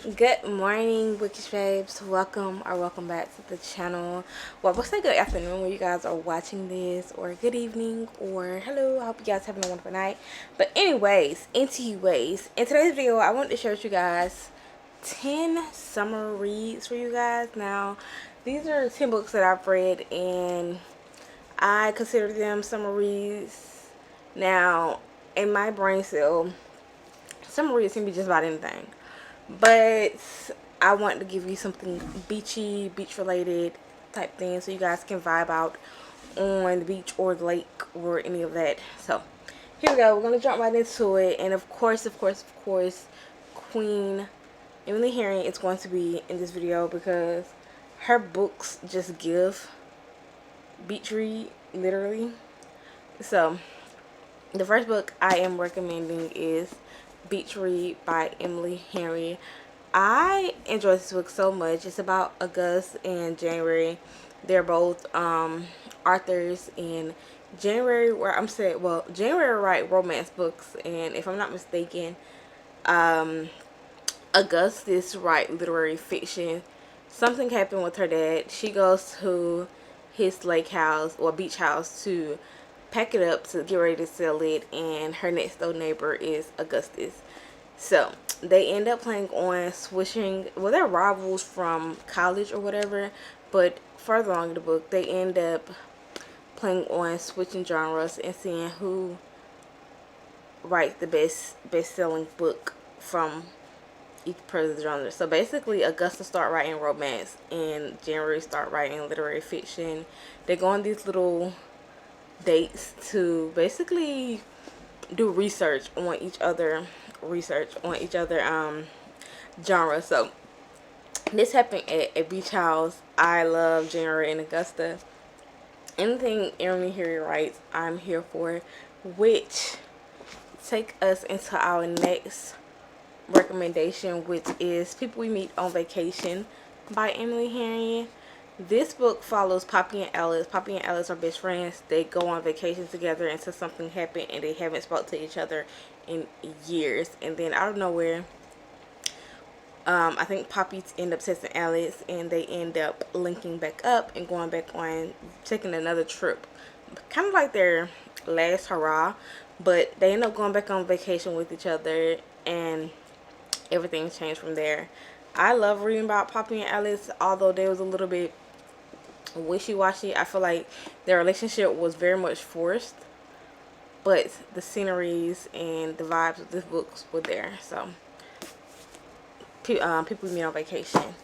Good morning, bookish babes. Welcome back to the channel. Well, what's a good afternoon when you guys are watching this, or good evening, or hello. I hope you guys having a wonderful night. But anyways, in today's video, I want to share with you guys 10 summer reads for you guys. Now, these are 10 books that I've read, and I consider them summer reads. Now, in my brain cell, summer reads can be just about anything. But I want to give you something beachy, beach related type thing so you guys can vibe out on the beach or the lake or any of that. So here we go. We're going to jump right into it. And of course, Queen Emily Herring is going to be in this video because her books just give beach read, literally. So the first book I am recommending is Beach Read by Emily Henry. I enjoy this book so much. It's about August and January. They're both authors in January, where I'm saying, well, January write romance books, and if I'm not mistaken, Augustus write literary fiction. Something happened with her dad. She goes to his lake house or beach house to pack it up to get ready to sell it, and her next door neighbor is Augustus. So they end up playing on switching. Well, they're rivals from college or whatever, but further along in the book, they end up playing on switching genres and seeing who writes the best-selling book from each part of the genre. So basically, Augusta start writing romance, and January start writing literary fiction. They go on these little dates to basically do research on each other genre. So this happened at a beach house. I love January and Augusta. Anything Emily Harry writes, I'm here for. Which take us into our next recommendation, which is People We Meet on Vacation by Emily Harry. This book follows Poppy and Alice. Poppy and Alice are best friends. They go on vacation together until something happened and they haven't spoke to each other in years. And then out of nowhere, I think Poppy end up texting Alice, and they end up linking back up and going back on taking another trip. Kind of like their last hurrah, but they end up going back on vacation with each other, and everything changed from there. I love reading about Poppy and Alice, although there was a little bit wishy-washy. I feel like their relationship was very much forced, but the sceneries and the vibes of this book were there. So People Meet on Vacation.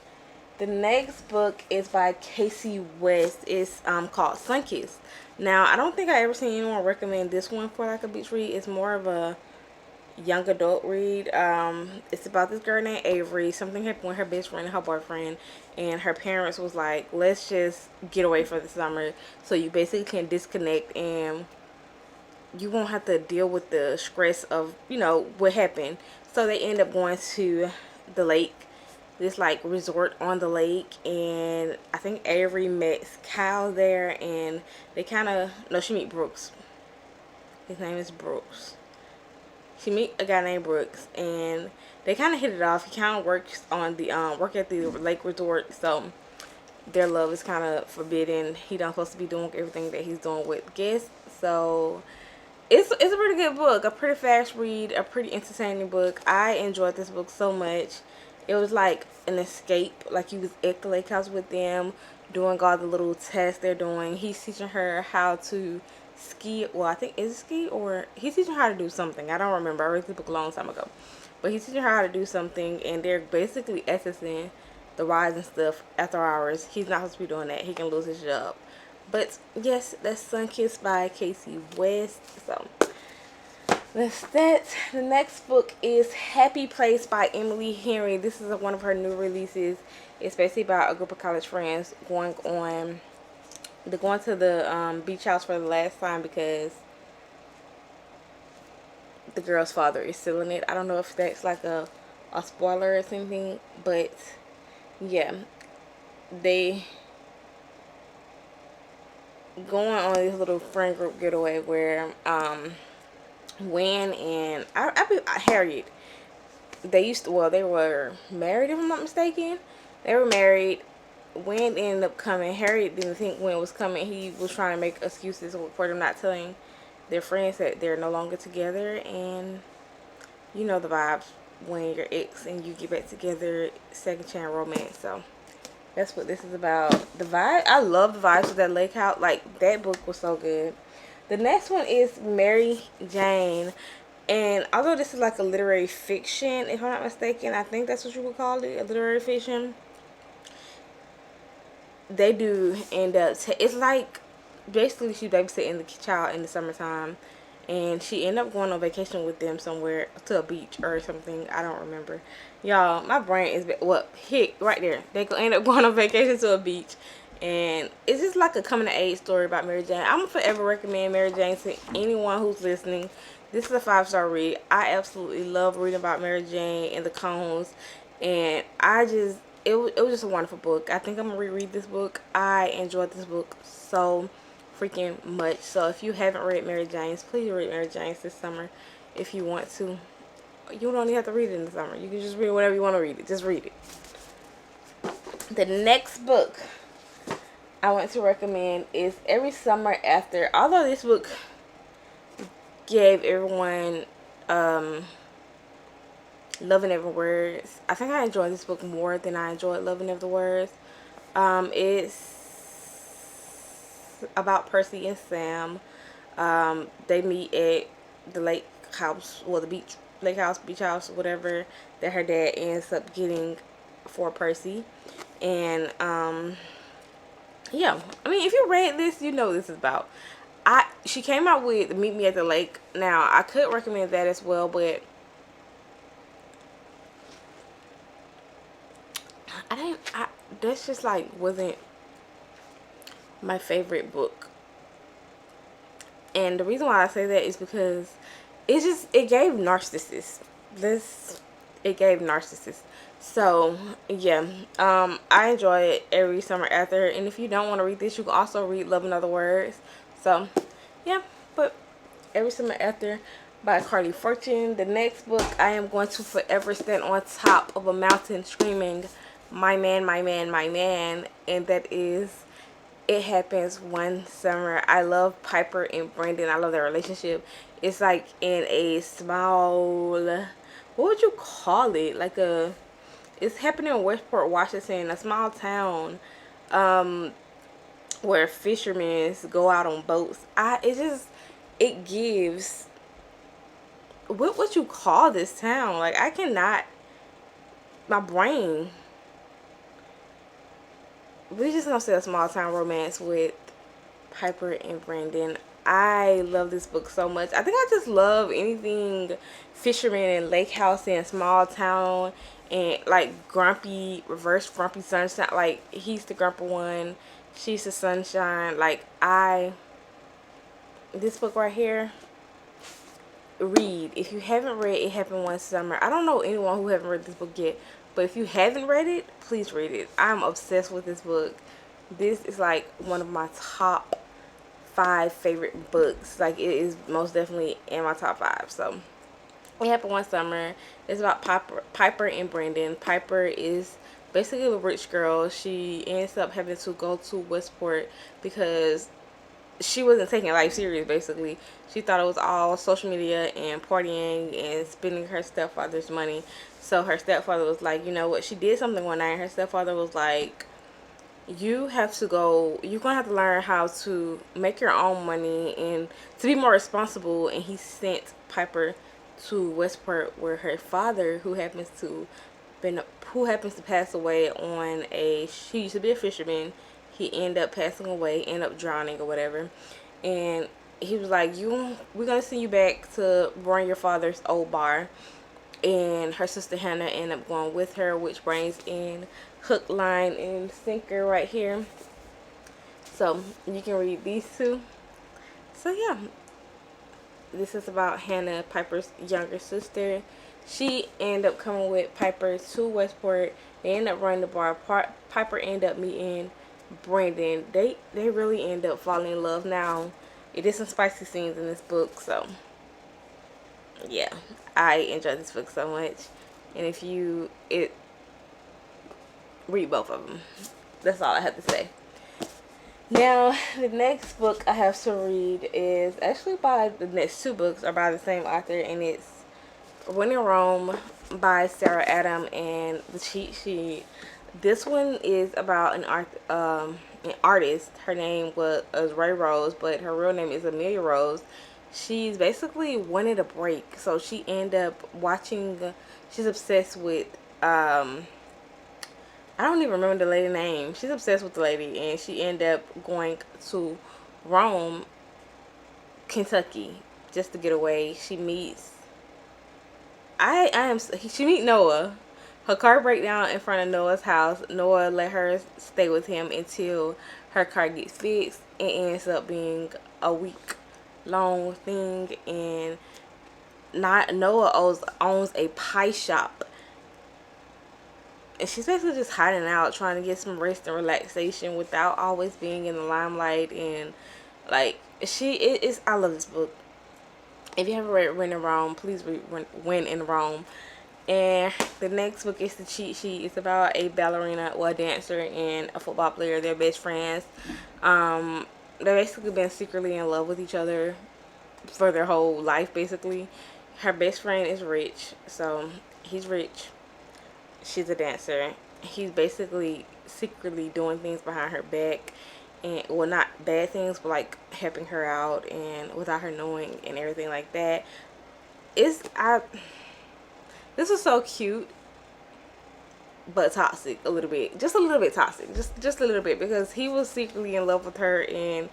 The next book is by Casey West. It's called Sunkissed. Now, I don't think I ever seen anyone recommend this one for like a beach read. It's more of a young adult read. It's about this girl named Avery. Something happened with her best friend and her boyfriend, and her parents was like, let's just get away for the summer so you basically can disconnect and you won't have to deal with the stress of what happened. So they end up going to the lake, this like resort on the lake, and I think Avery met Kyle there, and they kind of she meet Brooks. His name is Brooks. She meet a guy named Brooks, and they kind of hit it off. He kind of works on the work at the lake resort, so their love is kind of forbidden. He don't supposed to be doing everything that he's doing with guests. So it's a pretty good book, a pretty fast read, a pretty entertaining book. I enjoyed this book so much. It was like an escape, like you was at the lake house with them, doing all the little tests they're doing. He's teaching her how to ski. Well, I think is it ski, or he's teaching her how to do something. I don't remember. I read the book a long time ago, but he's teaching her how to do something, and they're basically accessing the rides and stuff after hours. He's not supposed to be doing that. He can lose his job. But yes, that's Sunkissed by Casey West. So that's that. The next book is Happy Place by Emily Henry. This is one of her new releases. It's basically about a group of college friends going to the beach house for the last time because the girl's father is still in it. I don't know if that's like a spoiler or something, but yeah, they going on this little friend group getaway where Wynn and Harriet, they were married, if I'm not mistaken. They were married. When ended up coming, Harry didn't think when was coming. He was trying to make excuses for them not telling their friends that they're no longer together. And you know the vibes when your ex and you get back together, second chance romance. So that's what this is about. The vibe, I love the vibes of that lake house. Like, that book was so good. The next one is Mary Jane. And although this is like a literary fiction, if I'm not mistaken, I think that's what you would call it, a literary fiction. They do end up, it's like, basically she's babysitting the child in the summertime. And she ended up going on vacation with them somewhere to a beach or something. I don't remember. Y'all, my brain is, well, hit right there. They end up going on vacation to a beach. And it's just like a coming of age story about Mary Jane. I'm going to forever recommend Mary Jane to anyone who's listening. This is a 5-star read. I absolutely love reading about Mary Jane and the Cones. And I just, it was just a wonderful book. I think I'm going to reread this book. I enjoyed this book so freaking much. So if you haven't read Mary Jane's, please read Mary Jane's this summer if you want to. You don't even have to read it in the summer. You can just read whatever you want to read it. Just read it. The next book I want to recommend is Every Summer After. Although this book gave everyone Love and Ever Words, I think I enjoyed this book more than I enjoyed Love and Ever Words. It's about Percy and Sam. They meet at the lake house, well, the beach house, whatever, that her dad ends up getting for Percy. And yeah, I mean, if you read this, you know what this is about. She came out with Meet Me at the Lake. Now, I could recommend that as well, but that's just like wasn't my favorite book. And the reason why I say that is because it gave narcissists. It gave narcissists. So yeah, I enjoy it Every Summer After. And if you don't want to read this, you can also read Love and Other Words. So yeah, but Every Summer After by Carly Fortune. The next book, I am going to forever stand on top of a mountain screaming, my man, my man, my man. And that is It Happens One Summer. I love Piper and Brandon. I love their relationship. It's like in a small, what would you call it? It's happening in Westport, Washington, a small town, where fishermen go out on boats. It gives, what would you call this town? Like, I cannot, my brain. We just gonna say a small town romance with Piper and Brandon. I love this book so much. I think I just love anything fisherman and lake house and small town and like reverse grumpy sunshine. Like, he's the grumpy one, she's the sunshine. Like, this book right here, read. If you haven't read It Happened One Summer, I don't know anyone who haven't read this book yet, but if you haven't read it, please read it. I'm obsessed with this book. This is like one of my top 5 favorite books. Like, it is most definitely in my top 5. So It Happened One Summer. It's about Piper and Brandon. Piper is basically a rich girl. She ends up having to go to Westport because she wasn't taking life serious. Basically, she thought it was all social media and partying and spending her stepfather's money. So her stepfather was like, you know what, she did something one night, and her stepfather was like, you're gonna have to learn how to make your own money and to be more responsible. And he sent Piper to Westport, where her father, who happens to pass away he used to be a fisherman. He ended up passing away, ended up drowning or whatever. And he was like, we're gonna send you back to run your father's old bar. And her sister Hannah ended up going with her, which brings in hook, line, and sinker right here. So you can read these two. So yeah, this is about Hannah, Piper's younger sister. She ended up coming with Piper to Westport. They ended up running the bar. Piper ended up meeting Brandon. They really end up falling in love. Now, it is some spicy scenes in this book, so yeah, I enjoyed this book so much. And if you read both of them. That's all I have to say. Now, the next book I have to read is actually by, the next two books are by the same author, and it's When in Rome by Sarah Adam and The Cheat Sheet. This one is about an artist. Her name was Ray Rose, but her real name is Amelia Rose. She's basically wanted a break, so she ended up watching. She's obsessed with I don't even remember the lady's name. She's obsessed with the lady, and she ended up going to Rome, Kentucky, just to get away. She meets she meet Noah. Her car breaks down in front of Noah's house. Noah let her stay with him until her car gets fixed. It ends up being a week long thing, and Noah owns a pie shop. And she's basically just hiding out, trying to get some rest and relaxation without always being in the limelight. And like, I love this book. If you haven't read When in Rome, please read When in Rome. And the next book is The Cheat Sheet. It's about a ballerina, well, a dancer, and a football player. They're best friends. They've basically been secretly in love with each other for their whole life, basically. Her best friend is rich, so he's rich. She's a dancer. He's basically secretly doing things behind her back, and well, not bad things, but like helping her out and without her knowing and everything like that. This was so cute, but toxic a little bit, just a little bit toxic, just a little bit, because he was secretly in love with her, and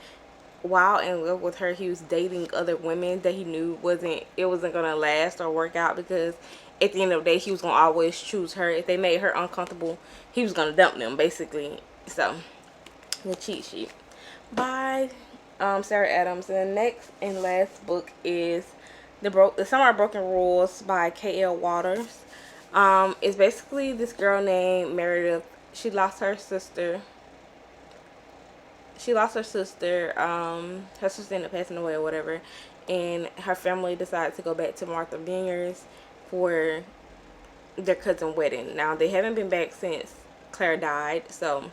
while in love with her, he was dating other women that he knew it wasn't gonna last or work out, because at the end of the day, he was gonna always choose her. If they made her uncomfortable, he was gonna dump them, basically. So, The Cheat Sheet by Sarah Adams. And the next and last book is The Summer of Broken Rules by K.L. Waters. It's basically this girl named Meredith. She lost her sister. Her sister ended up passing away or whatever, and her family decided to go back to Martha Vineyards for their cousin's wedding. Now, they haven't been back since Claire died, so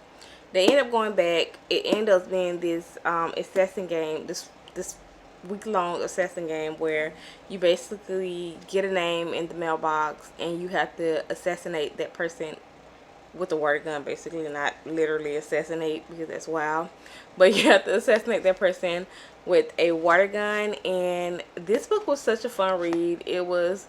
they end up going back. It ended up being this assassin game, this week-long assassin game where you basically get a name in the mailbox and you have to assassinate that person with a water gun, basically. Not literally assassinate, because that's wild, but you have to assassinate that person with a water gun. And this book was such a fun read. It was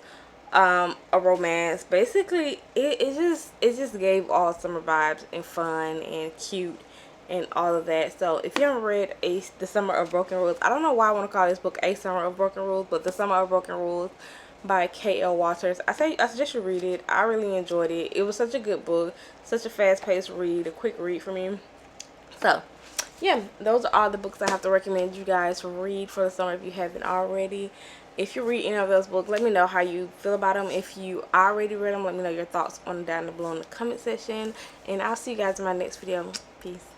a romance. Basically, it just gave all summer vibes and fun and cute and all of that. So if you haven't read The Summer of Broken Rules, I don't know why I want to call this book A Summer of Broken Rules, but The Summer of Broken Rules by K.L. Waters. I suggest you read it. I really enjoyed it. It was such a good book, such a fast-paced read, a quick read for me. So yeah, those are all the books I have to recommend you guys to read for the summer if you haven't already. If you read any of those books, let me know how you feel about them. If you already read them, let me know your thoughts on down below in the comment section. And I'll see you guys in my next video. Peace.